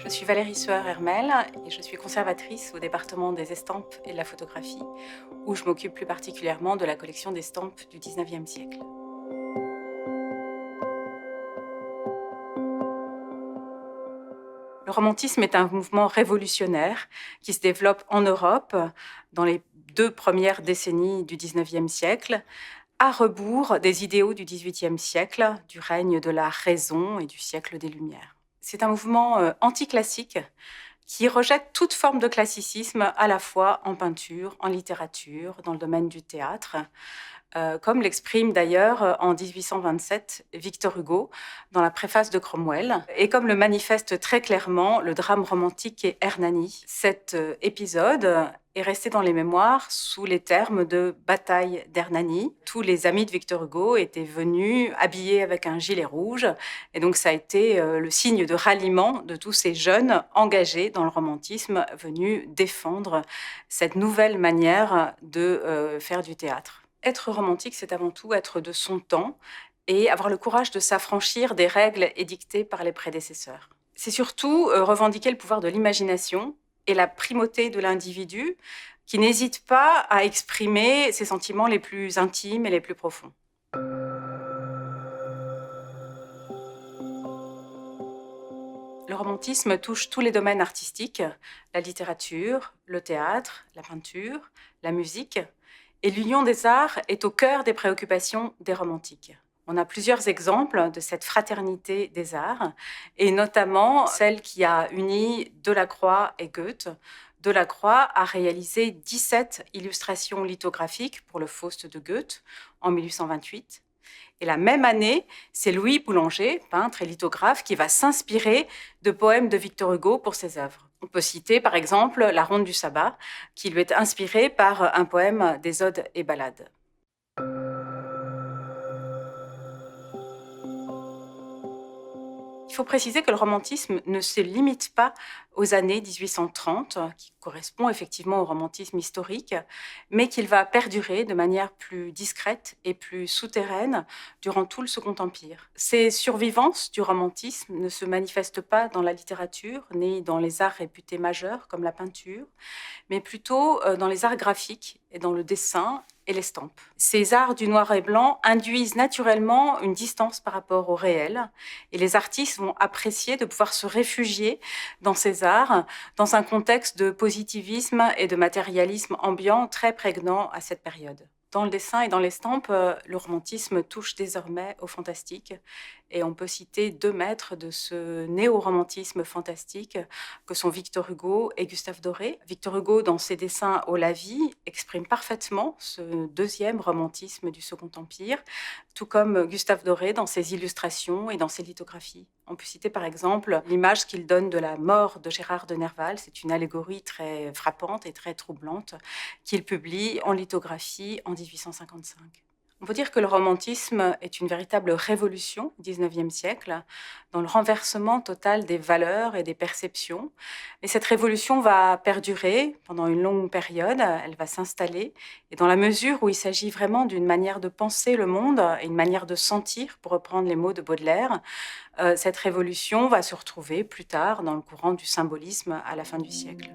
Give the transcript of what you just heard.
Je suis Valérie Sueur-Hermel et je suis conservatrice au département des estampes et de la photographie, où je m'occupe plus particulièrement de la collection d'estampes du 19e siècle. Le romantisme est un mouvement révolutionnaire qui se développe en Europe dans les 2 premières décennies du 19e siècle, à rebours des idéaux du 18e siècle, du règne de la raison et du siècle des Lumières. C'est un mouvement anticlassique qui rejette toute forme de classicisme à la fois en peinture, en littérature, dans le domaine du théâtre, comme l'exprime d'ailleurs en 1827 Victor Hugo dans la préface de Cromwell, et comme le manifeste très clairement le drame romantique et Hernani. Cet épisode est resté dans les mémoires sous les termes de bataille d'Hernani. Tous les amis de Victor Hugo étaient venus habillés avec un gilet rouge, et donc ça a été le signe de ralliement de tous ces jeunes engagés dans le romantisme venus défendre cette nouvelle manière de faire du théâtre. Être romantique, c'est avant tout être de son temps et avoir le courage de s'affranchir des règles édictées par les prédécesseurs. C'est surtout revendiquer le pouvoir de l'imagination et la primauté de l'individu qui n'hésite pas à exprimer ses sentiments les plus intimes et les plus profonds. Le romantisme touche tous les domaines artistiques, la littérature, le théâtre, la peinture, la musique, et l'union des arts est au cœur des préoccupations des romantiques. On a plusieurs exemples de cette fraternité des arts, et notamment celle qui a uni Delacroix et Goethe. Delacroix a réalisé 17 illustrations lithographiques pour le Faust de Goethe en 1828. Et la même année, c'est Louis Boulanger, peintre et lithographe, qui va s'inspirer de poèmes de Victor Hugo pour ses œuvres. On peut citer par exemple La Ronde du Sabbat, qui lui est inspirée par un poème des Odes et Ballades. Il faut préciser que le romantisme ne se limite pas aux années 1830, qui correspond effectivement au romantisme historique, mais qu'il va perdurer de manière plus discrète et plus souterraine durant tout le Second Empire. Ces survivances du romantisme ne se manifestent pas dans la littérature, ni dans les arts réputés majeurs comme la peinture, mais plutôt dans les arts graphiques et dans le dessin et l'estampe. Ces arts du noir et blanc induisent naturellement une distance par rapport au réel, et les artistes vont apprécier de pouvoir se réfugier dans ces arts, dans un contexte de positivisme et de matérialisme ambiant très prégnant à cette période. Dans le dessin et dans l'estampe, le romantisme touche désormais au fantastique, et on peut citer 2 maîtres de ce néo-romantisme fantastique que sont Victor Hugo et Gustave Doré. Victor Hugo, dans ses dessins au lavis, exprime parfaitement ce deuxième romantisme du Second Empire, tout comme Gustave Doré dans ses illustrations et dans ses lithographies. On peut citer par exemple l'image qu'il donne de la mort de Gérard de Nerval. C'est une allégorie très frappante et très troublante qu'il publie en lithographie en 1855. On peut dire que le romantisme est une véritable révolution au XIXe siècle, dans le renversement total des valeurs et des perceptions. Et cette révolution va perdurer pendant une longue période, elle va s'installer, et dans la mesure où il s'agit vraiment d'une manière de penser le monde et une manière de sentir, pour reprendre les mots de Baudelaire, cette révolution va se retrouver plus tard dans le courant du symbolisme à la fin du siècle.